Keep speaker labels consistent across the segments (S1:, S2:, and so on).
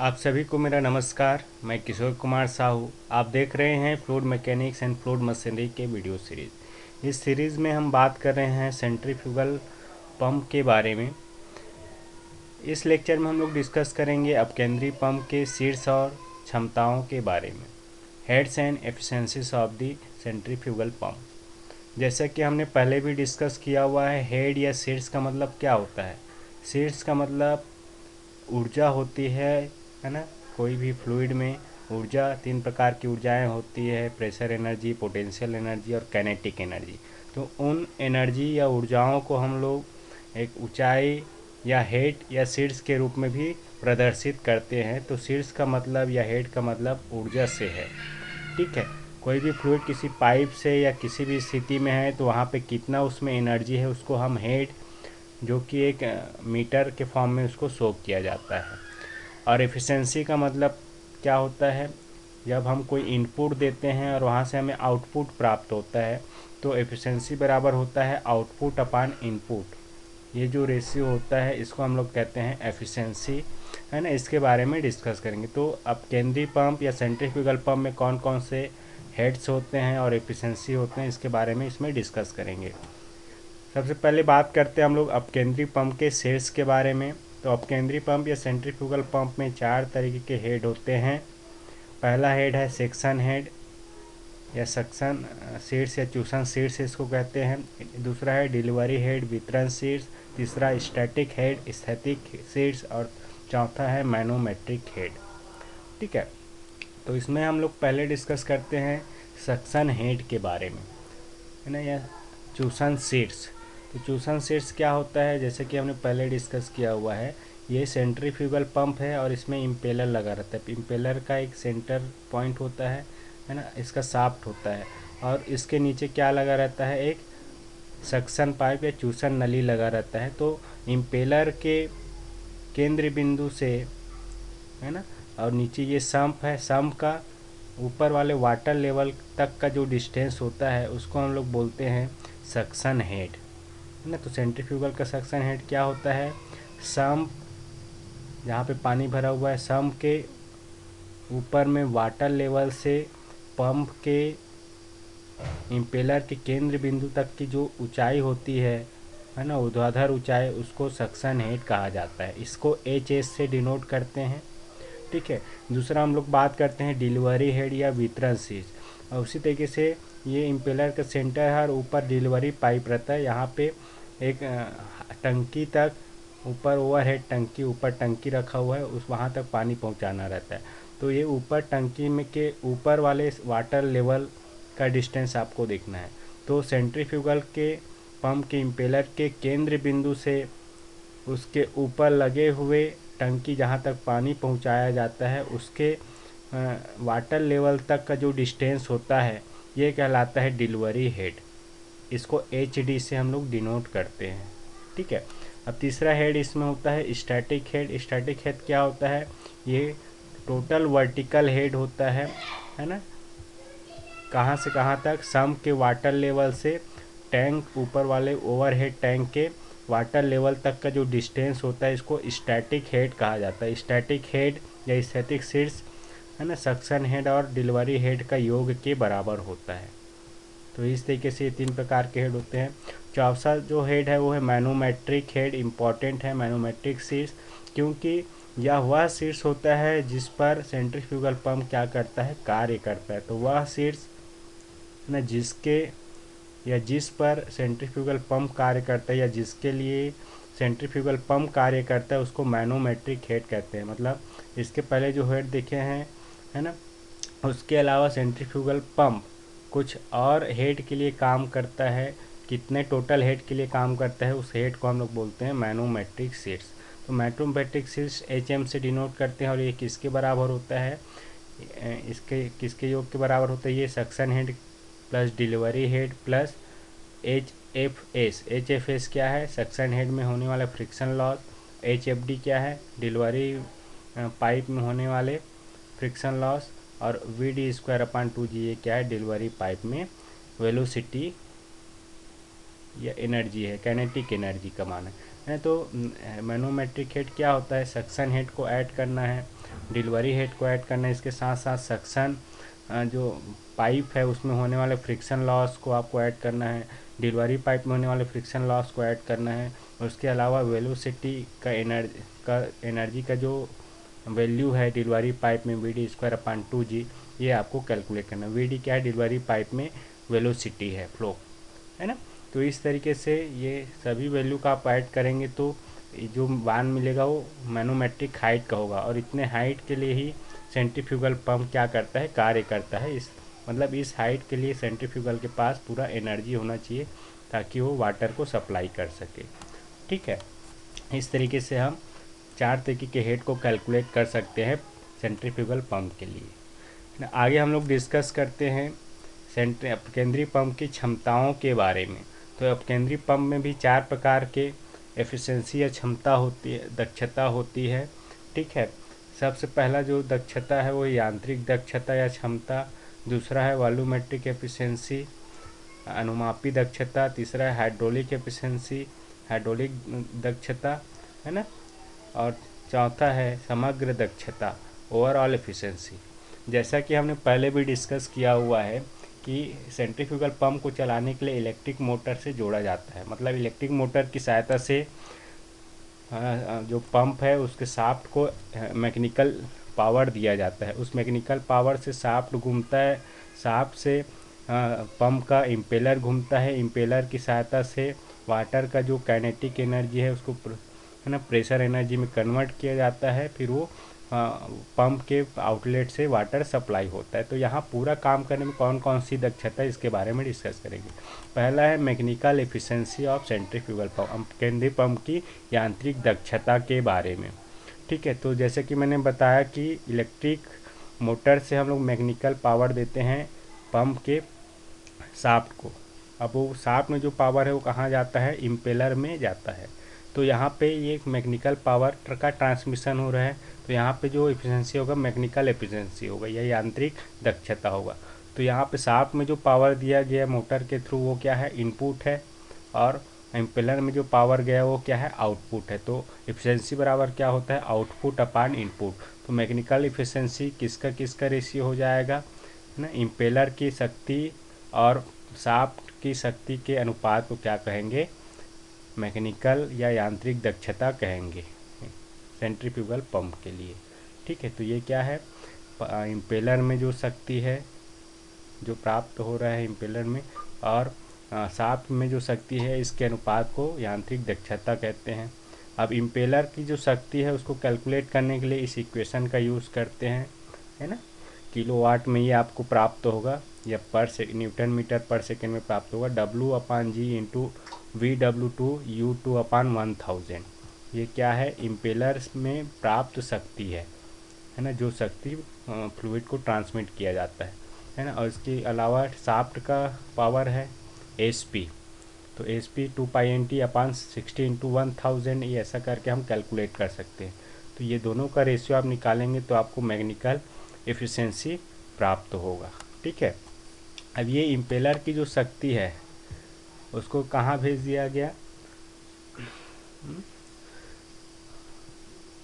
S1: आप सभी को मेरा नमस्कार। मैं किशोर कुमार साहू। आप देख रहे हैं fluid mechanics and fluid machinery के वीडियो सीरीज़। इस सीरीज़ में हम बात कर रहे हैं सेंट्रीफ्यूगल पंप के बारे में। इस लेक्चर में हम लोग डिस्कस करेंगे अपकेंद्री पंप के शीर्ष और क्षमताओं के बारे में, heads and efficiencies of the centrifugal pump. जैसा कि हमने पहले भी डिस्कस किया हुआ है, हेड या शीर्ष का मतलब क्या होता है। शीर्ष का मतलब ऊर्जा होती है ना। कोई भी फ्लूइड में ऊर्जा, तीन प्रकार की ऊर्जाएं होती है: प्रेशर एनर्जी, पोटेंशियल एनर्जी और काइनेटिक एनर्जी। तो उन एनर्जी या ऊर्जाओं को हम लोग एक ऊंचाई या हेड या शीर्ष के रूप में भी प्रदर्शित करते हैं। तो शीर्ष का मतलब या हेड का मतलब ऊर्जा से है। ठीक है। कोई भी फ्लूइड किसी पाइप से या किसी भी स्थिति में है तो वहाँ पे कितना उसमें एनर्जी है उसको हम हेड, जो कि एक मीटर के फॉर्म में उसको शो किया जाता है। और एफिशिएंसी का मतलब क्या होता है, जब हम कोई इनपुट देते हैं और वहाँ से हमें आउटपुट प्राप्त होता है तो एफिशिएंसी बराबर होता है आउटपुट अपान इनपुट। ये जो रेशियो होता है इसको हम लोग कहते हैं एफिशिएंसी, है ना। इसके बारे में डिस्कस करेंगे। तो अब केंद्रीय पंप या सेंट्रीफ्यूगल पंप में कौन कौन से हेड्स होते हैं और एफिशिएंसी होते हैं, इसके बारे में इसमें डिस्कस करेंगे। सबसे पहले बात करते हैं हम लोग अपकेंद्री पंप के शीर्ष के बारे में। तो अपकेंद्री पंप या सेंट्रीफ्यूगल पंप में चार तरीके के हेड होते हैं। पहला हेड है सेक्शन हेड या सक्शन शीर्ष या चूषण शीर्ष इसको कहते हैं। दूसरा है डिलीवरी हेड, वितरण शीर्ष। तीसरा स्टैटिक हेड, स्थैतिक शीर्ष। और चौथा है मैनोमेट्रिक हेड। ठीक है। तो इसमें हम लोग पहले डिस्कस करते हैं सक्शन हेड के बारे में, है ना, या चूषण शीर्ष। तो चूषण शीर्ष क्या होता है, जैसे कि हमने पहले डिस्कस किया हुआ है, ये सेंट्रीफ्यूगल पंप है और इसमें इम्पेलर लगा रहता है। इम्पेलर का एक सेंटर पॉइंट होता है ना, इसका शाफ्ट होता है और इसके नीचे क्या लगा रहता है, एक सक्शन पाइप या चूषण नली लगा रहता है। तो इम्पेलर के केंद्र बिंदु से, है ना, और नीचे ये सम्प है, सम्प का ऊपर वाले वाटर लेवल तक का जो डिस्टेंस होता है उसको हम लोग बोलते हैं सक्शन हेड, है ना। तो सेंट्रीफ्यूगल का सक्शन हेड क्या होता है, सम्प जहाँ पे पानी भरा हुआ है, सम्प के ऊपर में वाटर लेवल से पंप के इम्पेलर के केंद्र बिंदु तक की जो ऊंचाई होती है ना, ऊर्ध्वाधर ऊंचाई, उसको सक्शन हेड कहा जाता है। इसको एच एस से डिनोट करते हैं। ठीक है। दूसरा हम लोग बात करते हैं डिलीवरी हेड या वितरण शीर्ष। और उसी तरीके से ये इम्पेलर का सेंटर है और ऊपर डिलीवरी पाइप रहता है। यहाँ पे एक टंकी तक, ऊपर ओवरहेड टंकी, ऊपर टंकी रखा हुआ है, उस वहाँ तक पानी पहुँचाना रहता है। तो ये ऊपर टंकी में के ऊपर वाले वाटर लेवल का डिस्टेंस आपको देखना है। तो सेंट्रीफ्यूगल के पंप के इम्पेलर के केंद्र बिंदु से उसके ऊपर लगे हुए टंकी जहाँ तक पानी पहुँचाया जाता है उसके वाटर लेवल तक का जो डिस्टेंस होता है ये कहलाता है डिलीवरी हेड। इसको एच डी से हम लोग डिनोट करते हैं। ठीक है। अब तीसरा हेड इसमें होता है स्टैटिक हेड। स्टैटिक हेड क्या होता है, ये टोटल वर्टिकल हेड होता है ना। कहाँ से कहाँ तक, सम के वाटर लेवल से टैंक ऊपर वाले ओवरहेड टैंक के वाटर लेवल तक का जो डिस्टेंस होता है इसको स्टैटिक हेड कहा जाता है। स्टैटिक हेड या स्थैतिक शीर्ष, है ना, सक्शन हेड और डिलीवरी हेड का योग के बराबर होता है। तो इस तरीके से ये तीन प्रकार के हेड होते हैं। चौथा जो हेड है वो है मैनोमेट्रिक हेड। इम्पॉर्टेंट है मैनोमेट्रिक शीर्ष, क्योंकि यह वह शीर्ष होता है जिस पर सेंट्रीफ्यूगल पंप क्या करता है, कार्य करता है। तो वह शीर्ष ना जिसके या जिस पर सेंट्रीफ्यूगल पंप कार्य करता है या जिसके लिए सेंट्रीफ्यूगल पंप कार्य करता है उसको मैनोमेट्रिक हेड कहते हैं। मतलब इसके पहले जो हेड देखे हैं, है ना, उसके अलावा सेंट्रीफ्यूगल पंप कुछ और हेड के लिए काम करता है। कितने टोटल हेड के लिए काम करता है उस हेड को हम लोग बोलते हैं मैनोमेट्रिक शीर्ष। तो मैनोमेट्रिक शीर्ष एच एम से डिनोट करते हैं और ये किसके बराबर होता है, इसके किसके योग के बराबर होता है, ये suction head plus delivery head plus H F S. H F S क्या है, सक्शन हेड में होने वाला friction loss. H F D क्या है, डिलीवरी पाइप में होने वाले फ्रिक्शन लॉस। और V D square upon 2G ये क्या है, डिलीवरी पाइप में वेलोसिटी या एनर्जी है, काइनेटिक एनर्जी का मान है। तो मैनोमेट्रिक हेड क्या होता है, सक्शन हेड को ऐड करना है डिलीवरी हेड को ऐड करना है। इसके साथ साथ सक्शन जो पाइप है उसमें होने वाले फ्रिक्शन लॉस को आपको ऐड करना है, डिलीवरी पाइप में होने वाले फ्रिक्शन लॉस को ऐड करना है। और उसके अलावा वेलोसिटी का एनर्जी का जो वैल्यू है डिलीवरी पाइप में Vd²/2g, ये आपको कैलकुलेट करना है। Vd क्या है? डिलीवरी पाइप में वेलोसिटी है, फ्लो है ना। तो इस तरीके से ये सभी वैल्यू का आप ऐड करेंगे तो जो मान मिलेगा वो मैनोमेट्रिक हाइट का होगा। और इतने हाइट के लिए ही सेंट्रीफ्यूगल पंप क्या करता है, कार्य करता है। इस हाइट के लिए सेंट्रीफ्यूगल के पास पूरा एनर्जी होना चाहिए ताकि वो वाटर को सप्लाई कर सके। ठीक है, इस तरीके से हम 4 तरीके के हेड को कैलकुलेट कर सकते हैं सेंट्रीफ्यूगल पंप के लिए। आगे हम लोग डिस्कस करते हैं अपकेंद्री पंप की क्षमताओं के बारे में। तो अपकेंद्री पंप में भी 4 प्रकार के एफिशिएंसी या क्षमता होती है, दक्षता होती है। ठीक है, सबसे पहला जो दक्षता है वो यांत्रिक दक्षता या क्षमता, दूसरा है वॉल्यूमेट्रिक एफिशिएंसी, अनुमापी दक्षता, तीसरा है हाइड्रोलिक एफिशिएंसी, हाइड्रोलिक दक्षता, है ना, और चौथा है समग्र दक्षता, ओवरऑल एफिशिएंसी। जैसा कि हमने पहले भी डिस्कस किया हुआ है कि सेंट्रीफ्यूगल पंप को चलाने के लिए इलेक्ट्रिक मोटर से जोड़ा जाता है। मतलब इलेक्ट्रिक मोटर की सहायता से जो पंप है उसके शाफ्ट को मैकेनिकल पावर दिया जाता है। उस मैकेनिकल पावर से शाफ्ट घूमता है, शाफ्ट से पंप का इम्पेलर घूमता है, इम्पेलर की सहायता से वाटर का जो काइनेटिक एनर्जी है उसको है ना प्रेशर एनर्जी में कन्वर्ट किया जाता है। फिर वो पंप के आउटलेट से वाटर सप्लाई होता है। तो यहाँ पूरा काम करने में कौन कौन सी दक्षता है इसके बारे में डिस्कस करेंगे। पहला है mechanical efficiency of centrifugal pump, केंद्रीय पंप की यांत्रिक दक्षता के बारे में। ठीक है, तो जैसे कि मैंने बताया कि इलेक्ट्रिक मोटर से हम लोग मैकेनिकल पावर देते हैं पंप के शाफ्ट को। अब वो शाफ्ट में जो पावर है वो कहाँ जाता है, इम्पेलर में जाता है। तो यहाँ पे ये मैकेनिकल पावर का ट्रांसमिशन हो रहा है। तो यहाँ पे जो एफिशिएंसी होगा मैकेनिकल एफिशिएंसी होगा या यांत्रिक दक्षता होगा। तो यहाँ पे शाफ्ट में जो पावर दिया गया मोटर के थ्रू वो क्या है, इनपुट है, और इम्पेलर में जो पावर गया वो क्या है, आउटपुट है। तो एफिशिएंसी बराबर क्या होता है, आउटपुट अपान इनपुट। तो मैकेनिकल एफिशिएंसी किसका रेशियो हो जाएगा, है ना, इम्पेलर की शक्ति और शाफ्ट की शक्ति के अनुपात को क्या कहेंगे, मैकेनिकल या यांत्रिक दक्षता कहेंगे सेंट्रीफ्यूगल पंप के लिए। ठीक है, तो ये क्या है, इम्पेलर में जो शक्ति है जो प्राप्त हो रहा है इम्पेलर में, और शाफ्ट में जो शक्ति है इसके अनुपात को यांत्रिक दक्षता कहते हैं। अब इम्पेलर की जो शक्ति है उसको कैलकुलेट करने के लिए इस इक्वेशन का यूज़ करते हैं, है ना। किलोवाट में ये आपको प्राप्त होगा या न्यूटन मीटर पर सेकेंड में प्राप्त होगा, W/G इंटू VW2 U2/1000। ये क्या है, इम्पेलर में प्राप्त शक्ति है ना, जो शक्ति फ्लूइड को ट्रांसमिट किया जाता है ना। और इसके अलावा शाफ्ट का पावर है SP। तो SP 2π×60 × 1000, ये ऐसा करके हम कैलकुलेट कर सकते हैं। तो ये दोनों का रेशियो आप निकालेंगे तो आपको मैकेनिकल एफिशिएंसी प्राप्त होगा। ठीक है, अब ये इम्पेलर की जो शक्ति है उसको कहाँ भेज दिया गया,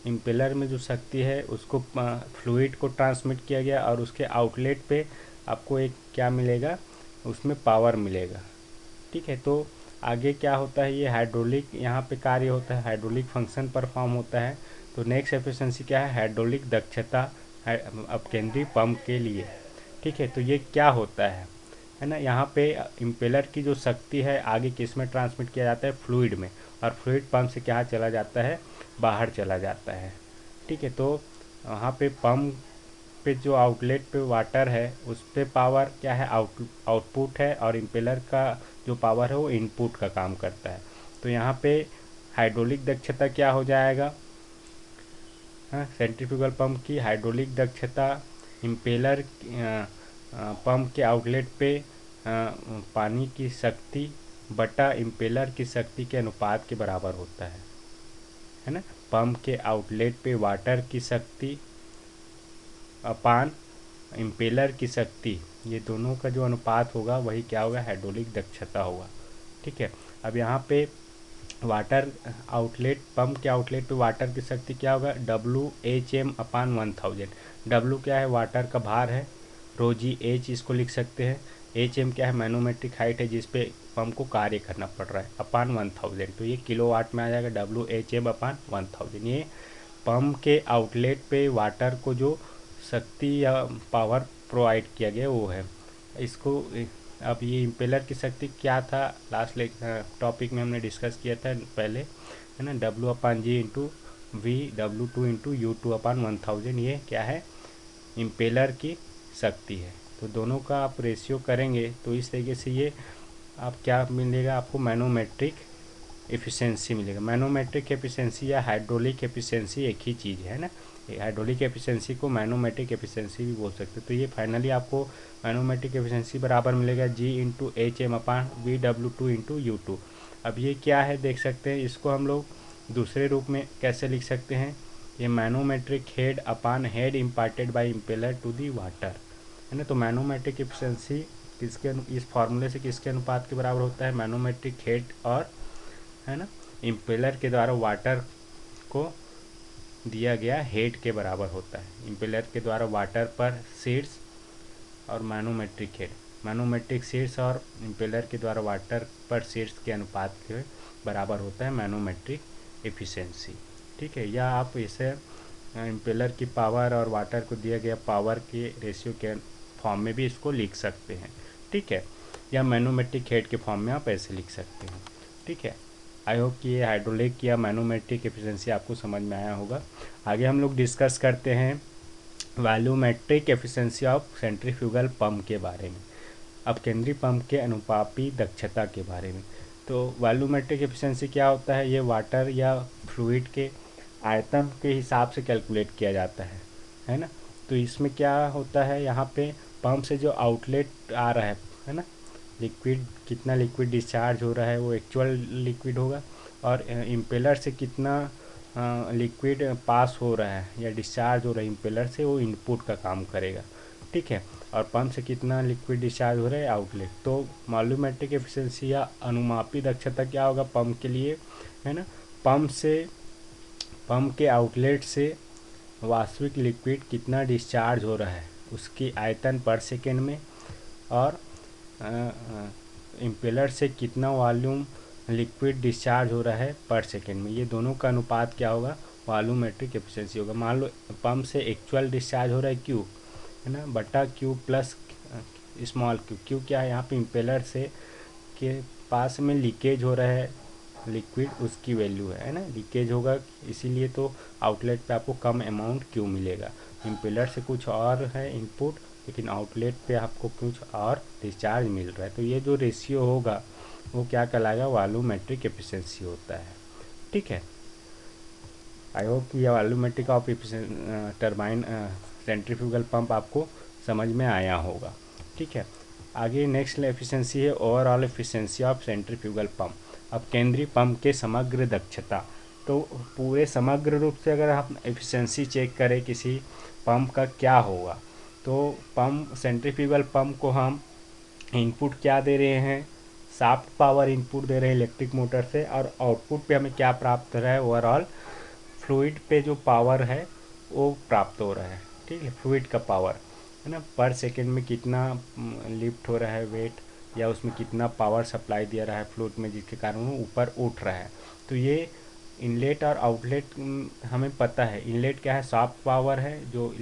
S1: इम्पेलर में जो शक्ति है उसको फ्लूइड को ट्रांसमिट किया गया, और उसके आउटलेट पे आपको एक क्या मिलेगा, उसमें पावर मिलेगा। ठीक है, तो आगे क्या होता है, ये हाइड्रोलिक यहाँ पे कार्य होता है, हाइड्रोलिक फंक्शन परफॉर्म होता है। तो नेक्स्ट एफिशिएंसी क्या है, हाइड्रोलिक दक्षता अपकेंद्री पंप के लिए। ठीक है, तो ये क्या होता है ना, यहाँ पे इम्पेलर की जो शक्ति है आगे किस में ट्रांसमिट किया जाता है, फ्लूइड में, और फ्लूइड पंप से क्या चला जाता है, बाहर चला जाता है। ठीक है, तो वहाँ पे पंप पे जो आउटलेट पे वाटर है उस पे पावर क्या है, आउटपुट है, और इम्पेलर का जो पावर है वो इनपुट का काम करता है। तो यहाँ पे हाइड्रोलिक दक्षता क्या हो जाएगा, सेंट्रीफ्यूगल पंप की हाइड्रोलिक दक्षता इम्पेलर पंप के आउटलेट पे पानी की शक्ति बटा इम्पेलर की शक्ति के अनुपात के बराबर होता है ना। पंप के आउटलेट पे वाटर की शक्ति अपान इम्पेलर की शक्ति, ये दोनों का जो अनुपात होगा वही क्या होगा, हाइड्रोलिक दक्षता होगा। ठीक है, अब यहाँ पे वाटर आउटलेट, पंप के आउटलेट पे वाटर की शक्ति क्या होगा, WHM/1000। W क्या है, वाटर का भार है, रो जी एच इसको लिख सकते हैं, HM क्या है, मैनोमेट्रिक हाइट है जिस पे पंप को कार्य करना पड़ रहा है, अपान 1000। तो ये किलोवाट में आ जाएगा, WHM/1000। ये पंप के आउटलेट पे वाटर को जो शक्ति या पावर प्रोवाइड किया गया वो है इसको। अब ये इम्पेलर की शक्ति क्या था, लास्ट टॉपिक में हमने डिस्कस किया था पहले, है ना, W/G/V W2/U2/1000। ये क्या है, इम्पेलर की शक्ति है। तो दोनों का आप रेशियो करेंगे तो इस तरीके से ये आप क्या मिलेगा, आपको मैनोमेट्रिक एफिशिएंसी मिलेगा। मैनोमेट्रिक एफिशिएंसी या हाइड्रोलिक एफिशिएंसी एक ही चीज़ है ना, हाइड्रोलिक एफिशिएंसी को मैनोमेट्रिक एफिशिएंसी भी बोल सकते हैं। तो ये फाइनली आपको मैनोमेट्रिक एफिशिएंसी बराबर मिलेगा G/HM/VW2/U2। अब ये क्या है देख सकते हैं, इसको हम लोग दूसरे रूप में कैसे लिख सकते हैं, ये manometric head upon head imparted by impeller to the water, है ना। तो मैनोमेट्रिक एफिशिएंसी किसके इस फॉर्मूले से किसके अनुपात के बराबर होता है, मैनोमेट्रिक हेड और, है ना, इम्पेलर के द्वारा वाटर को दिया गया हेड के बराबर होता है। इम्पेलर के द्वारा वाटर पर शीर्ष और मैनोमेट्रिक हेड, मैनोमेट्रिक शीर्ष और इम्पेलर के द्वारा वाटर पर शीर्ष के अनुपात के बराबर होता है मैनोमेट्रिक एफिशिएंसी। ठीक है, या आप इसे इम्पेलर की पावर और वाटर को दिया गया पावर के रेशियो के फॉर्म में भी इसको लिख सकते हैं। ठीक है, या मैनोमेट्रिक हेड के फॉर्म में आप ऐसे लिख सकते हैं। ठीक है, आई होप कि ये हाइड्रोलिक या मैनोमेट्रिक एफिशिएंसी आपको समझ में आया होगा। आगे हम लोग डिस्कस करते हैं volumetric efficiency of centrifugal pump के बारे में, अब केंद्रीय पंप के अनुपाती दक्षता के बारे में। तो वॉल्यूमेट्रिक एफिशिएंसी क्या होता है, ये वाटर या फ्लूइड के आयतन के हिसाब से कैलकुलेट किया जाता है ना। तो इसमें क्या होता है, यहाँ पे पंप से जो आउटलेट आ रहा है ना, लिक्विड कितना लिक्विड डिस्चार्ज हो रहा है वो एक्चुअल लिक्विड होगा, और इम्पेलर से कितना लिक्विड पास हो रहा है या डिस्चार्ज हो रहा है इम्पेलर से, वो इनपुट का काम करेगा। ठीक है, और पंप से कितना लिक्विड डिस्चार्ज हो रहा है आउटलेट। तो वॉल्यूमेट्रिक एफिशिएंसी या अनुमापी दक्षता क्या होगा पंप के लिए, है ना, पंप के आउटलेट से वास्तविक लिक्विड कितना डिस्चार्ज हो रहा है उसकी आयतन पर सेकेंड में, और इम्पेलर से कितना वॉल्यूम लिक्विड डिस्चार्ज हो रहा है पर सेकेंड में, ये दोनों का अनुपात क्या होगा, वॉल्यूमेट्रिक एफिशिएंसी होगा। मान लो पंप से एक्चुअल डिस्चार्ज हो रहा है क्यू, है ना, बटा Q plus small Q. Q क्या है, यहाँ पे इम्पेलर से के पास में लीकेज हो रहा है लिक्विड, उसकी वैल्यू है ना, लीकेज होगा इसीलिए तो आउटलेट पे आपको कम अमाउंट क्यू मिलेगा। इम्पेलर से कुछ और है इनपुट, लेकिन आउटलेट पे आपको कुछ और डिस्चार्ज मिल रहा है। तो ये जो रेशियो होगा वो क्या कहलाएगा, वॉल्यूमेट्रिक एफिशिएंसी होता है। ठीक है, आई होप कि यह volumetric of turbine centrifugal pump आपको समझ में आया होगा। ठीक है, आगे नेक्स्ट एफिशिएंसी है overall efficiency of centrifugal pump. अब केंद्रीय पंप के समग्र दक्षता, तो पूरे समग्र रूप से अगर आप एफिशिएंसी चेक करें किसी पंप का क्या होगा, तो पंप सेंट्रीफ्यूगल पंप को हम इनपुट क्या दे रहे हैं, शाफ्ट पावर इनपुट दे रहे हैं इलेक्ट्रिक मोटर से, और आउटपुट पे हमें क्या प्राप्त हो रहा है, ओवरऑल फ्लूइड पे जो पावर है वो प्राप्त हो रहा है। ठीक है, फ्लूइड का पावर, है ना, पर सेकेंड में कितना लिफ्ट हो रहा है वेट, या उसमें कितना पावर सप्लाई दिया रहा है फ्लूइड में जिसके कारण वो ऊपर उठ रहा है। तो ये इनलेट और आउटलेट हमें पता है, इनलेट क्या है, सॉफ्ट पावर है जो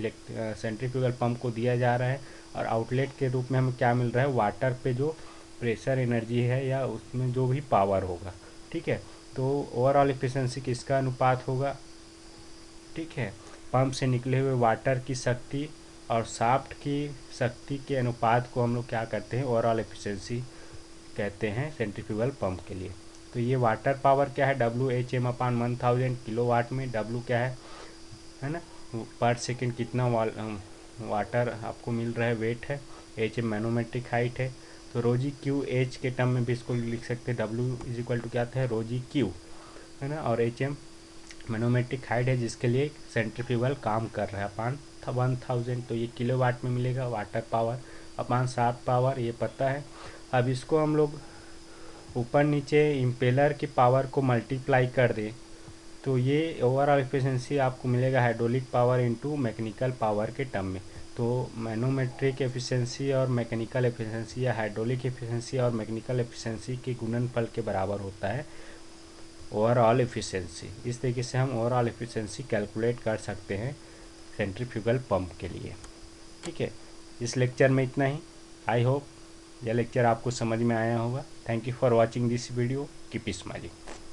S1: सेंट्रीफ्यूगल पंप को दिया जा रहा है, और आउटलेट के रूप में हमें क्या मिल रहा है, वाटर पे जो प्रेशर एनर्जी है या उसमें जो भी पावर होगा। ठीक है, तो ओवरऑल एफिशिएंसी किसका अनुपात होगा, ठीक है, पंप से निकले हुए वाटर की शक्ति और शाफ्ट की शक्ति के अनुपात को हम लोग क्या करते हैं, ओवरऑल एफिशिएंसी कहते हैं सेंट्रीफ्यूगल पंप के लिए। तो ये वाटर पावर क्या है, WHM/1000 किलोवाट में, W क्या है ना, पर सेकेंड कितना वाटर आपको मिल रहा है वेट है, HM मैनोमेट्रिक हाइट है। तो रोजी क्यू एच के टर्म में भी इसको लिख सकते हैं, W क्या था, रोजी क्यू, है ना, और HM मैनोमेट्रिक हाइट है जिसके लिए सेंट्रीफ्यूगल काम कर रहा है, अपान 1000। तो ये किलोवाट में मिलेगा वाटर पावर, अपान शाफ्ट पावर ये पता है। अब इसको हम लोग ऊपर नीचे इम्पेलर की पावर को मल्टीप्लाई कर दे तो ये ओवरऑल एफिशिएंसी आपको मिलेगा hydraulic power into mechanical power के टर्म में। तो मैनोमेट्रिक एफिशिएंसी और मैकेनिकल एफिशिएंसी या हाइड्रोलिक एफिशिएंसी और मैकेनिकल एफिशिएंसी के गुणनफल के बराबर होता है ओवरऑल एफिशिएंसी। इस तरीके से हम ओवरऑल एफिशिएंसी कैलकुलेट कर सकते हैं सेंट्रीफ्यूगल पंप के लिए। ठीक है, इस लेक्चर में इतना ही। आई होप यह लेक्चर आपको समझ में आया होगा। Thank you for watching this video. Keep smiling.